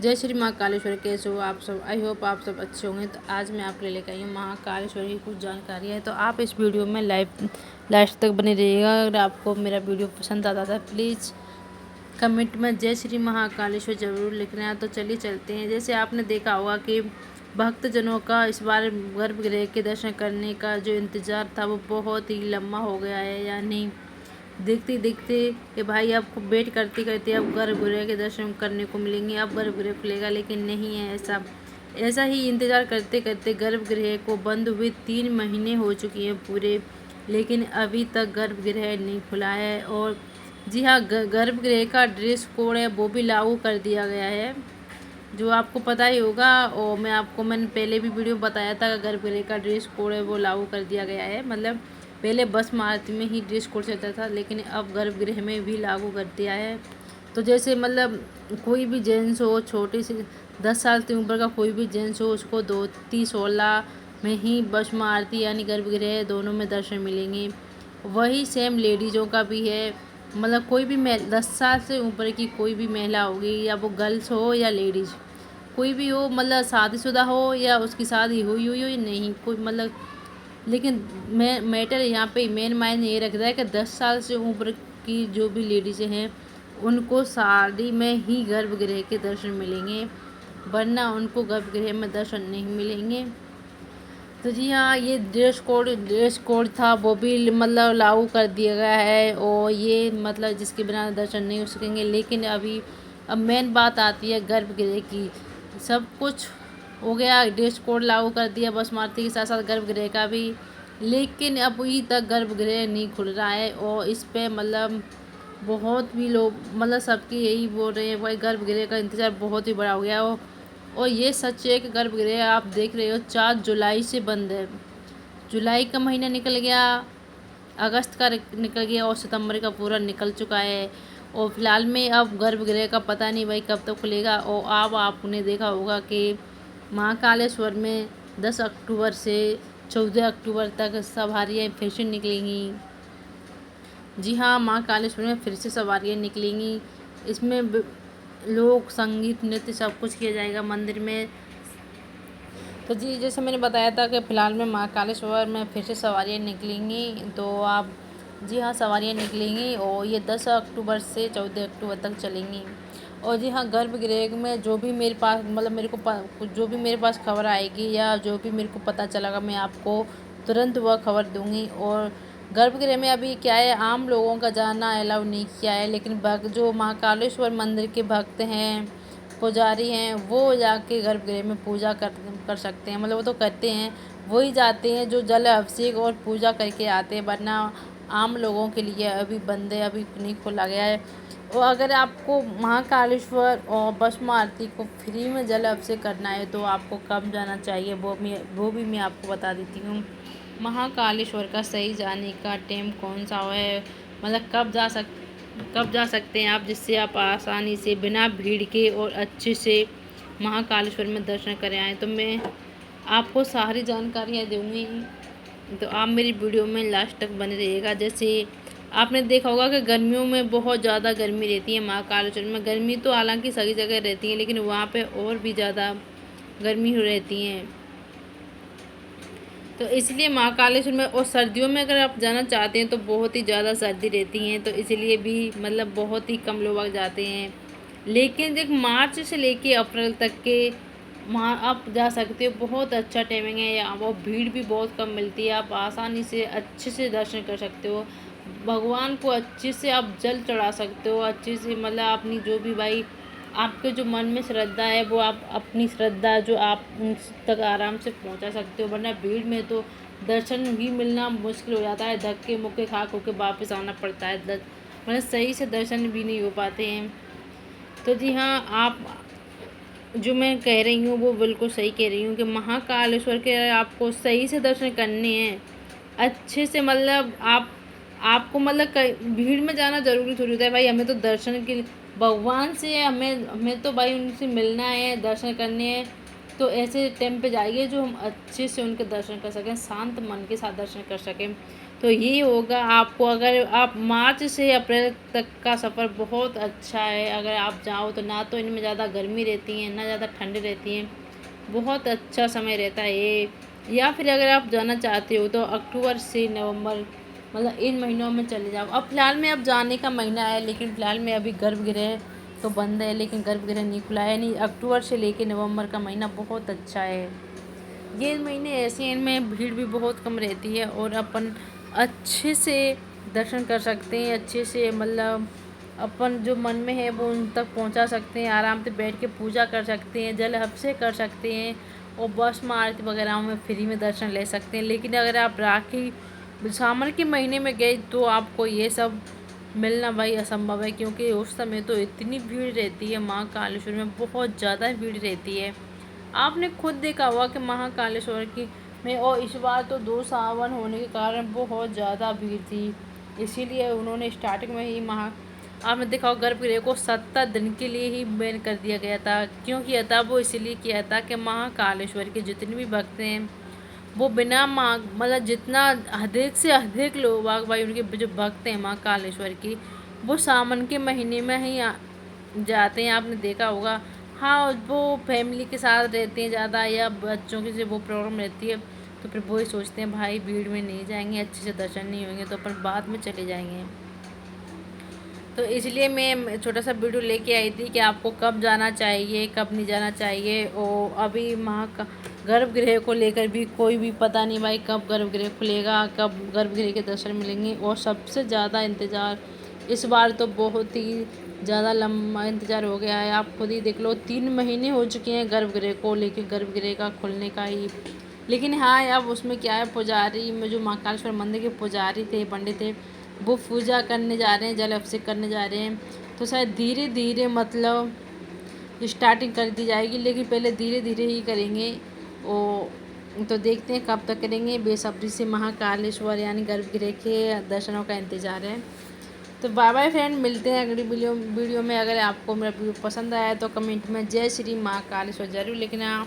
जय श्री महाकालेश्वर। कैसे हो आप सब? आई होप आप सब अच्छे होंगे। तो आज मैं आपके लिए लेकर आई हूँ महाकालेश्वर की कुछ जानकारी है, तो आप इस वीडियो में लास्ट तक बने रहिएगा। अगर आपको मेरा वीडियो पसंद आता था प्लीज़ कमेंट में जय श्री महाकालेश्वर ज़रूर लिखना है। तो चलिए चलते हैं। जैसे आपने देखा होगा कि भक्तजनों का इस बार गर्भगृह के दर्शन करने का जो इंतज़ार था वो बहुत ही लंबा हो गया है, यानी देखते देखते कि भाई आपको वेट करते करते अब गर्भगृह के दर्शन करने को मिलेंगे, अब गर्भगृह खुलेगा, लेकिन नहीं है ऐसा। ऐसा ही इंतज़ार करते करते गर्भगृह को बंद हुए 3 महीने हो चुके हैं पूरे, लेकिन अभी तक गर्भगृह नहीं खुला है। और जी हाँ, गर्भगृह का ड्रेस कोड है वो भी लागू कर दिया गया है, जो आपको पता ही होगा। और मैंने पहले भी वीडियो बताया था कि गर्भगृह का ड्रेस कोड है वो लागू कर दिया गया है। मतलब पहले बस मार्च में ही ड्रेस कोड चलता था, लेकिन अब गर्भगृह में भी लागू कर दिया है। तो जैसे मतलब कोई भी जेंट्स हो, छोटे से 10 साल की उम्र का कोई भी जेंट्स हो, उसको 2-16 में ही बस आरती यानी गर्भगृह दोनों में दर्शन मिलेंगे। वही सेम लेडीज़ों का भी है। मतलब कोई भी 10 साल से ऊपर की कोई भी महिला होगी, या वो गर्ल्स हो या लेडीज़, कोई भी हो, मतलब शादीशुदा हो या उसकी शादी हुई हुई हो या नहीं, कोई मतलब, लेकिन मैटर यहाँ पे मेन मायने ये रखता है कि 10 साल से ऊपर की जो भी लेडीज़ें हैं उनको शादी में ही गर्भगृह के दर्शन मिलेंगे, वरना उनको गर्भगृह में दर्शन नहीं मिलेंगे। तो जी हाँ, ये ड्रेस कोड था वो भी मतलब लागू कर दिया गया है, और ये मतलब जिसके बिना दर्शन नहीं हो सकेंगे। लेकिन अब मेन बात आती है गर्भगृह की। सब कुछ हो गया, ड्रेस कोड लागू कर दिया बस मारुति के साथ साथ गर्भगृह का भी, लेकिन अभी तक गर्भगृह नहीं खुल रहा है। और इस पे मतलब बहुत भी लोग, मतलब सबकी यही बोल रहे हैं भाई गर्भगृह का इंतज़ार बहुत ही बड़ा हो गया हो। और ये सच है कि गर्भगृह आप देख रहे हो 4 जुलाई से बंद है। जुलाई का महीना निकल गया, अगस्त का निकल गया, और सितंबर का पूरा निकल चुका है। और फिलहाल में अब गर्भगृह का पता नहीं भाई कब तक खुलेगा। और अब आपने देखा होगा कि महाकालेश्वर में 10 अक्टूबर से 14 अक्टूबर तक सवारियाँ फिर से निकलेंगी। जी हाँ, महाकालेश्वर में फिर से सवारियाँ निकलेंगी। इसमें लोक संगीत नृत्य सब कुछ किया जाएगा मंदिर में। तो जी, जैसे मैंने बताया था कि फ़िलहाल में महाकालेश्वर में फिर से सवारियाँ निकलेंगी, तो आप जी हाँ, सवारियाँ निकलेंगी और ये 10 अक्टूबर से 14 अक्टूबर तक चलेंगी। और जी हाँ, गर्भगृह में जो भी मेरे पास मतलब जो भी मेरे पास खबर आएगी या जो भी मेरे को पता चलेगा, मैं आपको तुरंत वह खबर दूँगी। और गर्भगृह में अभी क्या है, आम लोगों का जाना अलाउ नहीं किया है, लेकिन जो महाकालेश्वर मंदिर के भक्त हैं, पुजारी हैं, वो जाके गर्भगृह में पूजा कर सकते हैं। मतलब वो तो करते हैं, वही जाते हैं जो जल अभिषेक और पूजा करके आते हैं, वरना आम लोगों के लिए अभी बंद है, अभी नहीं खोला गया है। और अगर आपको महाकालेश्वर और भस्म आरती को फ्री में जल अभिषेक करना है तो आपको कब जाना चाहिए वो भी मैं आपको बता देती हूँ। महाकालेश्वर का सही जाने का टाइम कौन सा है, मतलब कब जा सकते हैं आप, जिससे आप आसानी से बिना भीड़ के और अच्छे से महाकालेश्वर में दर्शन कर आएँ। तो मैं आपको सारी जानकारियाँ दूँगी, तो आप मेरी वीडियो में लास्ट तक बने रहिएगा। जैसे आपने देखा होगा कि गर्मियों में बहुत ज़्यादा गर्मी रहती है महाकालेश्वर में। गर्मी तो हालांकि सभी जगह रहती है, लेकिन वहाँ पे और भी ज़्यादा गर्मी रहती है, तो इसलिए महाकालेश्वर में। और सर्दियों में अगर आप जाना चाहते हैं तो बहुत ही ज़्यादा सर्दी रहती हैं, तो इसलिए भी मतलब बहुत ही कम लोग जाते हैं। लेकिन देख, मार्च से लेके अप्रैल तक के वहाँ आप जा सकते हो, बहुत अच्छा टाइमिंग है। यहाँ वो भीड़ भी बहुत कम मिलती है, आप आसानी से अच्छे से दर्शन कर सकते हो, भगवान को अच्छे से आप जल चढ़ा सकते हो, अच्छे से मतलब अपनी जो भी भाई आपके जो मन में श्रद्धा है वो आप अपनी श्रद्धा जो आप उन तक आराम से पहुंचा सकते हो। वरना भीड़ में तो दर्शन भी मिलना मुश्किल हो जाता है, धक्के मुक्के खा के वापस आना पड़ता है, मतलब सही से दर्शन भी नहीं हो पाते हैं। तो जी हाँ, आप जो मैं कह रही हूँ वो बिल्कुल सही कह रही हूँ कि महाकालेश्वर के आपको सही से दर्शन करने हैं अच्छे से, मतलब आपको मतलब भीड़ में जाना ज़रूरी थोड़ी होता है भाई। हमें तो दर्शन के भगवान से हमें तो भाई उनसे मिलना है, दर्शन करने हैं, तो ऐसे टाइम पे जाइए जो हम अच्छे से उनके दर्शन कर सकें, शांत मन के साथ दर्शन कर सकें। तो ये होगा आपको, अगर आप मार्च से अप्रैल तक का सफ़र बहुत अच्छा है। अगर आप जाओ तो ना तो इनमें ज़्यादा गर्मी रहती है ना ज़्यादा ठंड रहती है, बहुत अच्छा समय रहता है ये। या फिर अगर आप जाना चाहते हो तो अक्टूबर से नवंबर, मतलब इन महीनों में चले जाओ। अब फ़िलहाल में अब जाने का महीना है, लेकिन फ़िलहाल में अभी गर्भगृह तो बंद है, लेकिन गर्भगृह नहीं खुला है। नहीं, अक्टूबर से लेके नवंबर का महीना बहुत अच्छा है। ये महीने ऐसे हैं, इनमें भीड़ भी बहुत कम रहती है और अपन अच्छे से दर्शन कर सकते हैं। अच्छे से मतलब अपन जो मन में है वो उन तक पहुंचा सकते हैं। आराम से बैठ के पूजा कर सकते हैं, जल अभिषेक कर सकते हैं और बस में आरती वगैरह में फ्री में दर्शन ले सकते हैं। लेकिन अगर आप राखी सावन के महीने में गए तो आपको ये सब मिलना भाई असंभव है, क्योंकि उस समय तो इतनी भीड़ रहती है महाकालेश्वर में, बहुत ज़्यादा भीड़ रहती है। आपने खुद देखा होगा कि महाकालेश्वर की में, और इस बार तो 2 सावन होने के कारण बहुत ज़्यादा भीड़ थी, इसीलिए उन्होंने स्टार्टिंग में ही आपने देखा होगा गर्भगृह को 70 दिन के लिए ही बैन कर दिया गया था। क्यों किया था? वो इसीलिए किया था कि महाकालेश्वर के जितने भी भक्त हैं वो बिना मांग, मतलब जितना अधिक से अधिक लोग भाई उनके जो भक्त हैं महाकालेश्वर की, वो सावन के महीने में ही जाते हैं। आपने देखा होगा। हाँ, वो फैमिली के साथ रहते हैं ज़्यादा, या बच्चों की जो वो प्रॉब्लम रहती है, तो फिर वो ही सोचते हैं भाई भीड़ में नहीं जाएंगे, अच्छे से दर्शन नहीं होंगे, तो अपन बाद में चले जाएंगे। तो इसलिए मैं छोटा सा वीडियो लेके आई थी कि आपको कब जाना चाहिए कब नहीं जाना चाहिए। और अभी माँ का गर्भगृह को लेकर भी कोई भी पता नहीं भाई कब गर्भगृह खुलेगा, कब गर्भगृह के दर्शन मिलेंगे। और सबसे ज़्यादा इंतज़ार इस बार तो बहुत ही ज़्यादा लंबा इंतज़ार हो गया है। आप खुद ही देख लो, 3 महीने हो चुके हैं गर्भगृह को लेकर, गर्भगृह का खुलने का ही। लेकिन हाँ, अब उसमें क्या है, पुजारी में जो महाकालेश्वर मंदिर के पुजारी थे, पंडित थे, वो पूजा करने जा रहे हैं, जल अभिषेक करने जा रहे हैं। तो शायद धीरे धीरे मतलब स्टार्टिंग कर दी जाएगी, लेकिन पहले धीरे धीरे ही करेंगे। और तो देखते हैं कब तक करेंगे। बेसब्री से महाकालेश्वर यानी गर्भगृह के दर्शनों का इंतज़ार है। तो बाय बाय फ्रेंड, मिलते हैं अगली वीडियो में। अगर आपको मेरा वीडियो पसंद आया तो कमेंट में जय श्री महाकालेश्वर जरूर लिखना।